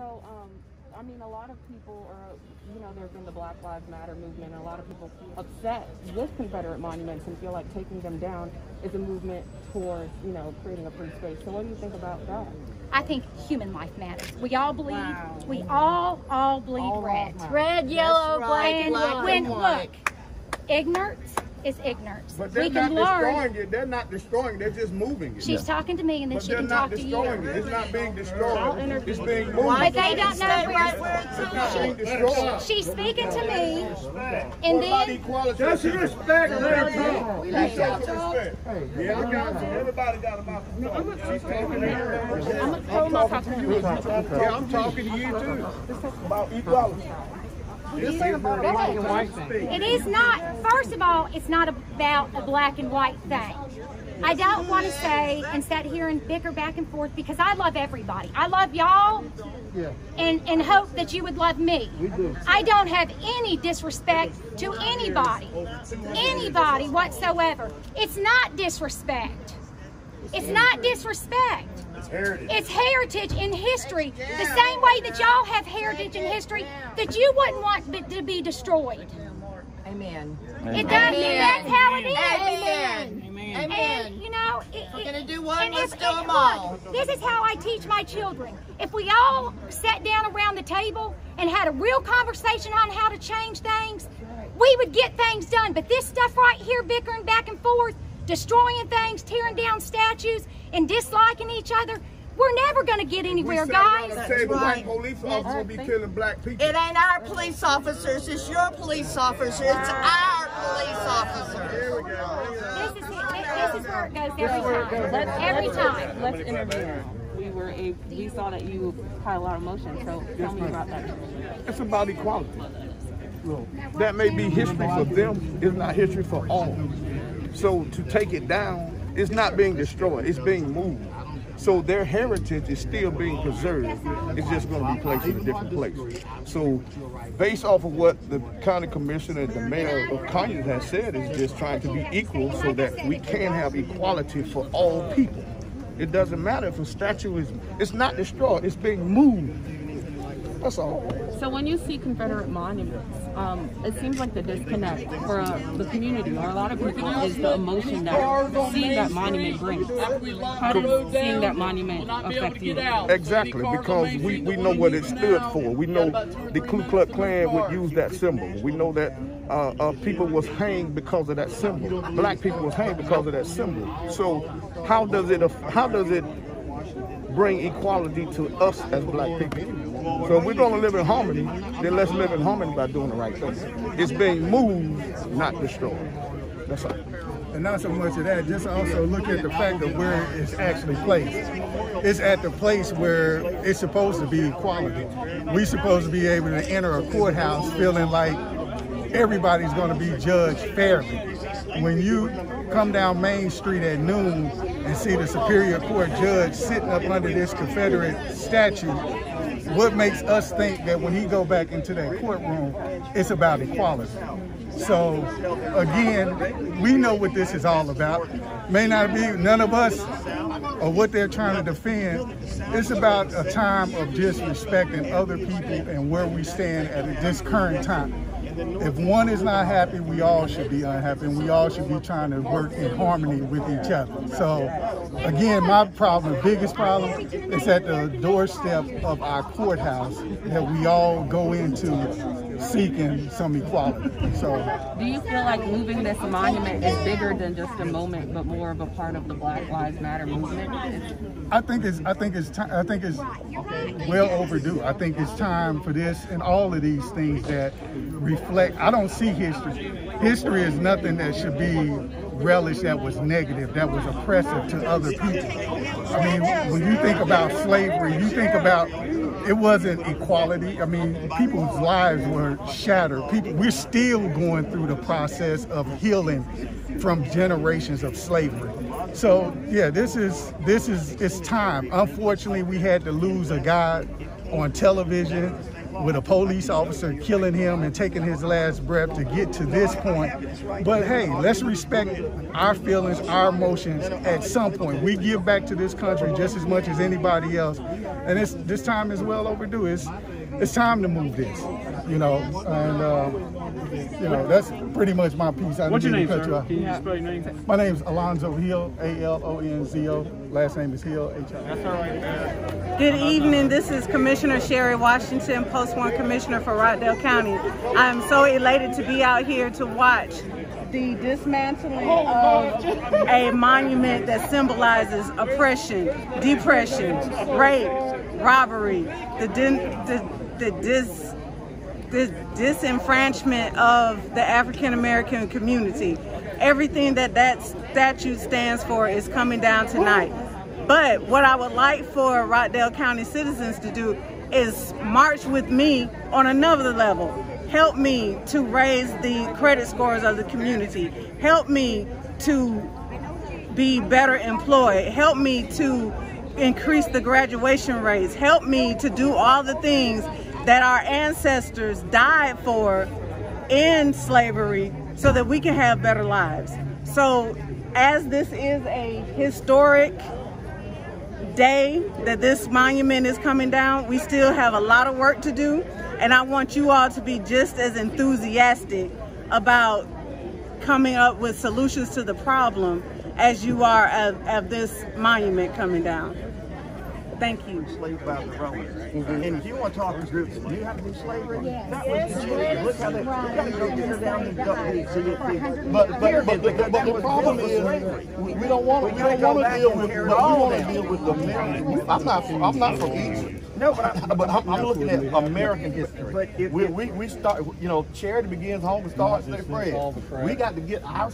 So, I mean, a lot of people are, you know, there's been the Black Lives Matter movement, and a lot of people upset with Confederate monuments and feel like taking them down is a movement towards, you know, creating a free space. So what do you think about that? I think human life matters. We all bleed. Wow. We all bleed all red. Red, yellow, black, and white. Look, ignorance is ignorance. But they're not destroying it. They're not destroying it. They're just moving it. She's talking to me, and then she can talk to you. It's not being destroyed. It's being moved. But they don't know where. She's speaking to me, and then. Just respect her. Yeah, I got you. Everybody got a mouth. Yeah, I'm talking to you too about equality. It is not, first of all, it's not about a black and white thing. I don't want to say and sit here and bicker back and forth because I love everybody. I love y'all and hope that you would love me. I don't have any disrespect to anybody whatsoever. It's not disrespect. It's not disrespect. It's heritage and history. The same way that y'all have heritage and history that you wouldn't want to be destroyed. Amen. It does. That's how it is. Amen. Amen. And you know, we're gonna do one. Let's do them all. Look, this is how I teach my children. If we all sat down around the table and had a real conversation on how to change things, we would get things done. But this stuff right here, bickering back and forth, destroying things, tearing down statues, and disliking each other, we're never going to get anywhere, guys. Black police officers will be killing black people. It ain't our police officers, it's your police officers, it's our police officers. Here we go. This is where it goes every time. Let's interview. We saw that you had a lot of emotion, so tell me about that. It's about equality. That may be history for them, it's not history for all. So to take it down, it's not being destroyed, it's being moved. So their heritage is still being preserved. It's just going to be placed in a different place. So based off of what the county commissioner and the mayor of Conyers has said, is just trying to be equal so that we can have equality for all people. It doesn't matter if a statue it's not destroyed, it's being moved. That's all. So when you see Confederate monuments, it seems like the disconnect for the community, or a lot of people, is the emotion that seeing that monument brings. How does seeing that monument affect you? Exactly, because we know what it stood for. We know the Ku Klux Klan would use that symbol. We know that people was hanged because of that symbol. Black people was hanged because of that symbol. So how does it bring equality to us as black people? So if we're going to live in harmony, then let's live in harmony by doing the right thing. It's being moved, not destroyed. That's all. And not so much of that, just also look at the fact of where it's actually placed. It's at the place where it's supposed to be equality. We're supposed to be able to enter a courthouse feeling like everybody's going to be judged fairly. When you come down Main Street at noon and see the Superior Court judge sitting up under this Confederate statue, what makes us think that when he go back into that courtroom, it's about equality? So again, we know what this is all about. May not be none of us or what they're trying to defend. It's about a time of just respecting other people and where we stand at this current time. If one is not happy, we all should be unhappy, and we all should be trying to work in harmony with each other. So, again, my problem, the biggest problem, is at the doorstep of our courthouse that we all go into seeking some equality. So, do you feel like moving this monument is bigger than just a moment, but more of a part of the Black Lives Matter movement? I think it's well overdue. I think it's time for this and all of these things that reflect. I don't see history. History is nothing that should be relished that was negative, that was oppressive to other people. I mean, when you think about slavery, you think about it wasn't equality. I mean, people's lives were shattered. We're still going through the process of healing from generations of slavery. So yeah, it's time. Unfortunately, we had to lose a guy on television with a police officer killing him and taking his last breath to get to this point. But hey, let's respect our feelings, our emotions at some point. We give back to this country just as much as anybody else. and this time is well overdue. It's time to move this, you know, and you know, that's pretty much my piece. What's your name, sir? Can you spell your name? My name is Alonzo Hill, A-L-O-N-Z-O. Last name is Hill, H-I. That's all right. Good evening. This is Commissioner Sherry Washington, Post 1 Commissioner for Rockdale County. I'm so elated to be out here to watch the dismantling of a monument that symbolizes oppression, depression, rape, robbery, the disenfranchisement of the African American community. Everything that statue stands for is coming down tonight. But what I would like for Rockdale County citizens to do is march with me on another level. Help me to raise the credit scores of the community. Help me to be better employed. Help me to increase the graduation rates. Help me to do all the things that our ancestors died for in slavery so that we can have better lives. So as this is a historic day that this monument is coming down, we still have a lot of work to do, and I want you all to be just as enthusiastic about coming up with solutions to the problem as you are of this monument coming down. Thank you. Enslaved by the Romans. And if you want to talk to groups that knew how to do slavery, that was the look how they gotta go get her down and go But the problem is we don't want to deal with the American. I'm not from Egypt. No, but I'm looking at American history. But we start, you know, charity begins home and starts their friends. We got to get our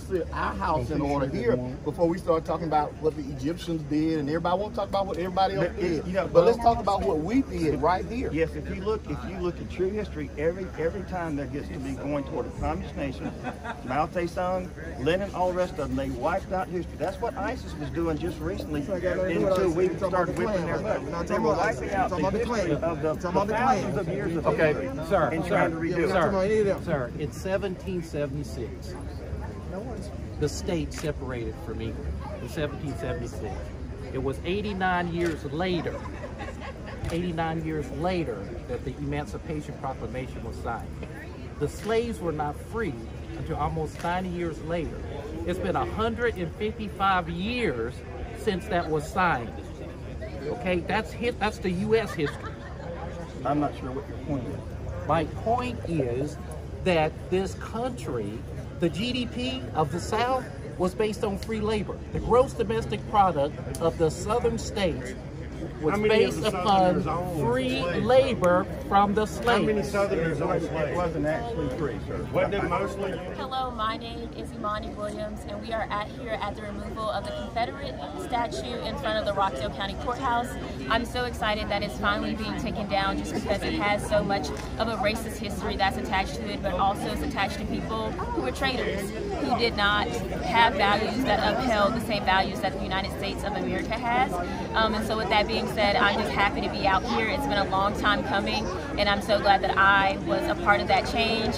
house in order here before we start talking about what the Egyptians did, and everybody won't talk about what everybody else did. You know, but let's talk about what we did right here. Yes, if you look at true history, every time there gets to be going toward a communist nation, Mao Zedong, Lenin, all the rest of them, they wiped out history. That's what ISIS was doing just recently until we started whipping their butt. They were wiping out the history of the thousands of years of history and trying to redo it. Sir, in 1776, the state separated from England. In 1776. It was 89 years later that the Emancipation Proclamation was signed. The slaves were not free until almost 90 years later. It's been 155 years since that was signed. Okay, that's the U.S. history. I'm not sure what your point is. My point is that this country, the GDP of the South, was based on free labor. The gross domestic product of the southern states was based upon free labor from the slaves. How many Southerners owned slaves? It wasn't actually free, sir. Wasn't it mostly? Hello, my name is Imani Williams, and we are here at the removal of the Confederate statue in front of the Rockdale County Courthouse. I'm so excited that it's finally being taken down just because it has so much of a racist history that's attached to it, but also it's attached to people who were traitors, who did not have values that upheld the same values that the United States of America has. And so with that being said, I'm just happy to be out here. It's been a long time coming, and I'm so glad that I was a part of that change.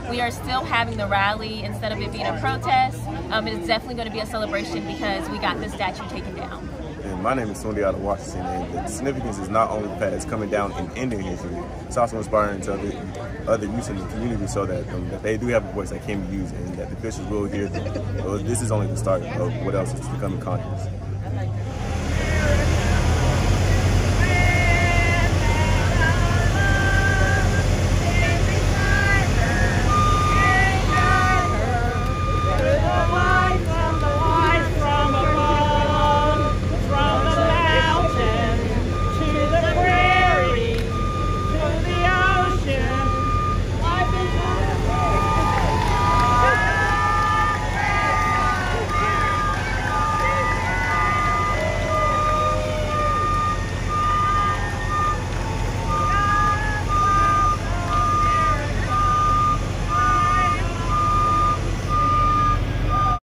We are still having the rally instead of it being a protest. It's definitely going to be a celebration because we got this statue taken down. And my name is Sunday out of Washington, and the significance is not only the fact it's coming down and ending history, it's also inspiring to other youth in the community so that they do have a voice that can be used and that the officials will hear them. So this is only the start of what else is to come in Congress.